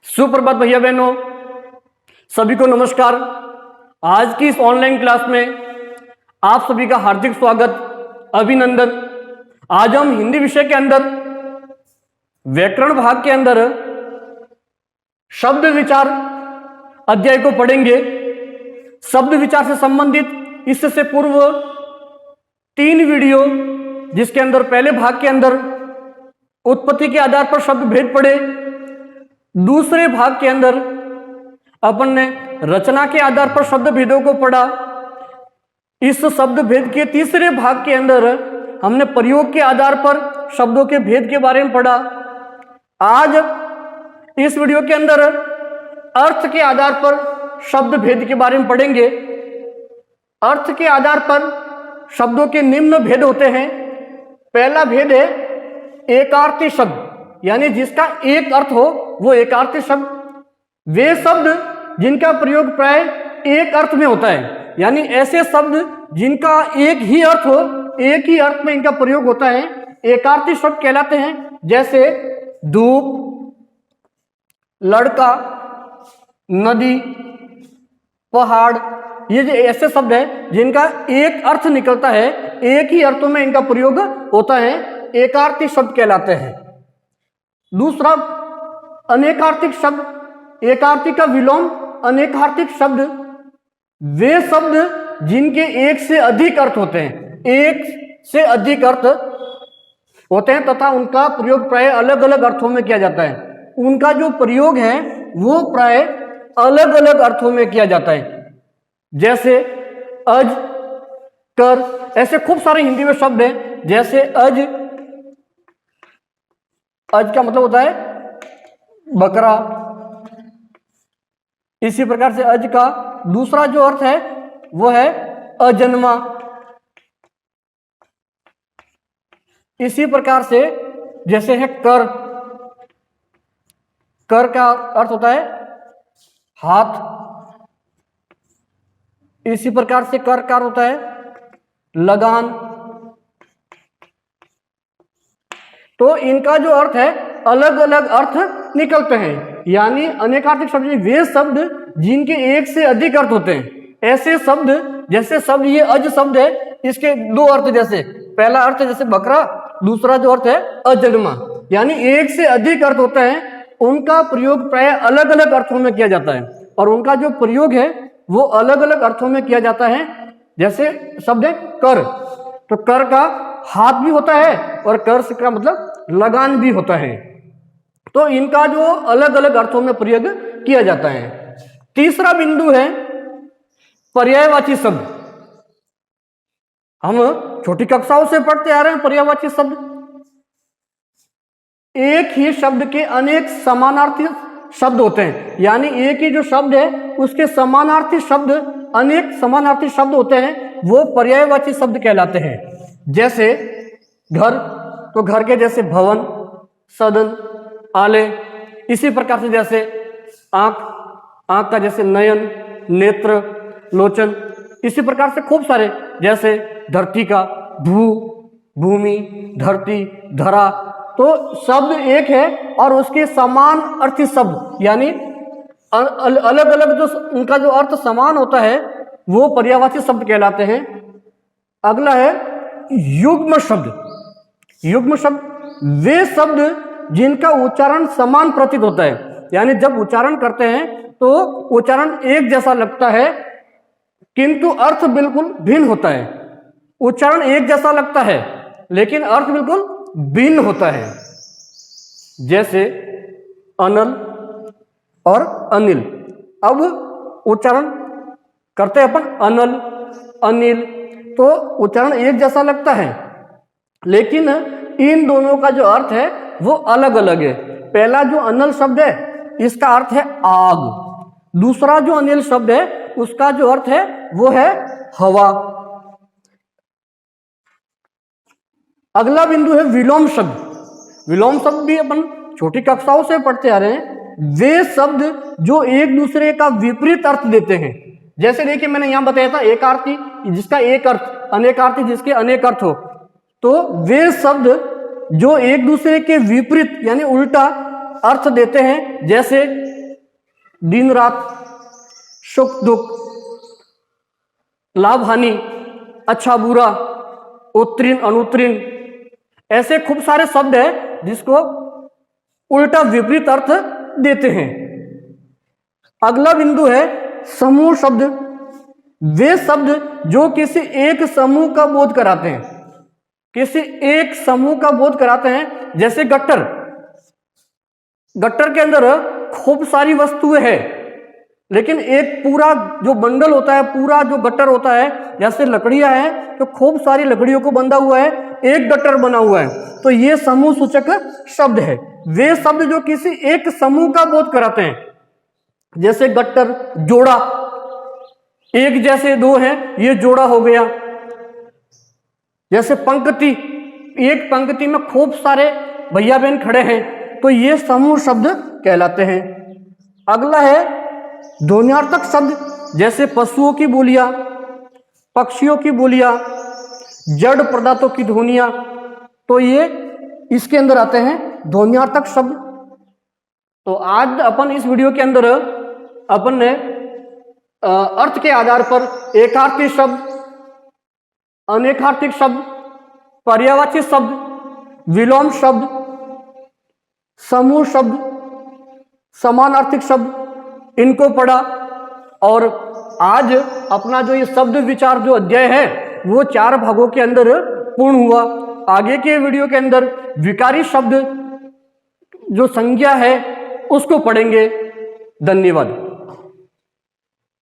सुप्रभात भैया बहनों, सभी को नमस्कार। आज की इस ऑनलाइन क्लास में आप सभी का हार्दिक स्वागत, अभिनंदन। आज हम हिंदी विषय के अंदर व्याकरण भाग के अंदर शब्द विचार अध्याय को पढ़ेंगे। शब्द विचार से संबंधित इससे पूर्व 3 वीडियो, जिसके अंदर पहले भाग के अंदर उत्पत्ति के आधार पर शब्द भेद पढ़े, दूसरे भाग के अंदर अपन ने रचना के आधार पर शब्द भेदों को पढ़ा। इस शब्द भेद के तीसरे भाग के अंदर हमने प्रयोग के आधार पर शब्दों के भेद के बारे में पढ़ा। आज इस वीडियो के अंदर अर्थ के आधार पर शब्द भेद के बारे में पढ़ेंगे। अर्थ के आधार पर शब्दों के निम्न भेद होते हैं। पहला भेद है एकार्थी शब्द, यानी जिसका एक अर्थ हो वो एकार्थी शब्द। वे शब्द जिनका प्रयोग प्राय एक अर्थ में होता है, यानी ऐसे शब्द जिनका एक ही अर्थ हो, एक ही अर्थ में इनका प्रयोग होता है, एकार्थी शब्द कहलाते हैं। जैसे धूप, लड़का, नदी, पहाड़, ये जो ऐसे शब्द है जिनका एक अर्थ निकलता है, एक ही अर्थों में इनका प्रयोग होता है, एकार्थी शब्द कहलाते हैं। दूसरा अनेकार्थिक शब्द, एकार्थी का विलोम अनेकार्थिक शब्द। वे शब्द जिनके एक से अधिक अर्थ होते हैं, एक से अधिक अर्थ होते हैं तथा उनका प्रयोग प्राय अलग अलग अर्थों में किया जाता है। उनका जो प्रयोग है वो प्राय अलग अलग अर्थों में किया जाता है। जैसे अज, कर, ऐसे खूब सारे हिंदी में शब्द हैं। जैसे अज का मतलब होता है बकरा। इसी प्रकार से अज का दूसरा जो अर्थ है वो है अजन्मा। इसी प्रकार से जैसे है कर, कर का अर्थ होता है हाथ। इसी प्रकार से कर का होता है लगान। तो इनका जो अर्थ है अलग अलग अर्थ निकलते हैं, यानी अनेकार्थिक शब्द वे शब्द जिनके एक से अधिक अर्थ होते हैं। ऐसे शब्द, जैसे शब्द ये अज शब्द है, इसके 2 अर्थ, जैसे पहला अर्थ जैसे बकरा, दूसरा जो अर्थ है अजन्मा, यानी एक से अधिक अर्थ होता है। उनका प्रयोग प्राय अलग अलग अर्थों में किया जाता है और उनका जो प्रयोग है वो अलग अलग अर्थों में किया जाता है। जैसे शब्द है कर, तो कर का हाथ भी होता है और कर का मतलब लगान भी होता है। तो इनका जो अलग अलग अर्थों में प्रयोग किया जाता है। तीसरा बिंदु है पर्यायवाची शब्द। हम छोटी कक्षाओं से पढ़ते आ रहे हैं पर्यायवाची शब्द। एक ही शब्द के अनेक समानार्थी शब्द होते हैं, यानी एक ही जो शब्द है उसके समानार्थी शब्द, अनेक समानार्थी शब्द होते हैं, वो पर्यायवाची शब्द कहलाते हैं। जैसे घर, तो घर के जैसे भवन, सदन, आले। इसी प्रकार से जैसे आंख, आंख का जैसे नयन, नेत्र, लोचन। इसी प्रकार से खूब सारे, जैसे धरती का भू, भूमि, धरती, धरा। तो शब्द एक है और उसके समान अर्थी शब्द, यानी अलग अलग जो उनका जो अर्थ समान होता है वो पर्यायवाची शब्द कहलाते हैं। अगला है युग्म शब्द। युग्म शब्द वे शब्द जिनका उच्चारण समान प्रतीत होता है, यानी जब उच्चारण करते हैं तो उच्चारण एक जैसा लगता है किंतु अर्थ बिल्कुल भिन्न होता है। उच्चारण एक जैसा लगता है लेकिन अर्थ बिल्कुल भिन्न होता है। जैसे अनल और अनिल। अब उच्चारण करते हैं अपन अनल, अनिल, तो उच्चारण एक जैसा लगता है लेकिन इन दोनों का जो अर्थ है वो अलग अलग है। पहला जो अनल शब्द है इसका अर्थ है आग, दूसरा जो अनिल शब्द है उसका जो अर्थ है वो है हवा। अगला बिंदु है विलोम शब्द। विलोम शब्द भी अपन छोटी कक्षाओं से पढ़ते आ रहे हैं। वे शब्द जो एक दूसरे का विपरीत अर्थ देते हैं। जैसे देखिए मैंने यहां बताया था एकार्थी जिसका एक अर्थ, अनेकार्थी जिसके अनेक अर्थ हो। तो वे शब्द जो एक दूसरे के विपरीत यानी उल्टा अर्थ देते हैं, जैसे दिन रात, सुख दुख, लाभ हानि, अच्छा बुरा, उत्तीर्ण अनुत्तीर्ण, ऐसे खूब सारे शब्द हैं जिसको उल्टा विपरीत अर्थ देते हैं। अगला बिंदु है समूह शब्द। वे शब्द जो किसी एक समूह का बोध कराते हैं, किसी एक समूह का बोध कराते हैं। जैसे गट्टर, गट्टर के अंदर खूब सारी वस्तुएं हैं, लेकिन एक पूरा जो बंडल होता है, पूरा जो गट्टर होता है, जैसे लकड़ियां हैं तो खूब सारी लकड़ियों को बंधा हुआ है, एक गट्टर बना हुआ है, तो ये समूह सूचक शब्द है। वे शब्द जो किसी एक समूह का बोध कराते हैं, जैसे गट्टर, जोड़ा, एक जैसे दो हैं, ये जोड़ा हो गया। जैसे पंक्ति, एक पंक्ति में खूब सारे भैया बहन खड़े हैं, तो ये समूह शब्द कहलाते हैं। अगला है ध्वन्यार्थक शब्द। जैसे पशुओं की बोलियां, पक्षियों की बोलियां, जड़ पदार्थों की ध्वनियां, तो ये इसके अंदर आते हैं ध्वन्यार्थक शब्द। तो आज अपन इस वीडियो के अंदर अपन ने अर्थ के आधार पर एकार्थी शब्द, अनेकार्थी शब्द, पर्यायवाची शब्द, विलोम शब्द, समूह शब्द, समानार्थक शब्द, इनको पढ़ा। और आज अपना जो ये शब्द विचार जो अध्याय है वो 4 भागों के अंदर पूर्ण हुआ। आगे के वीडियो के अंदर विकारी शब्द जो संज्ञा है उसको पढ़ेंगे। धन्यवाद।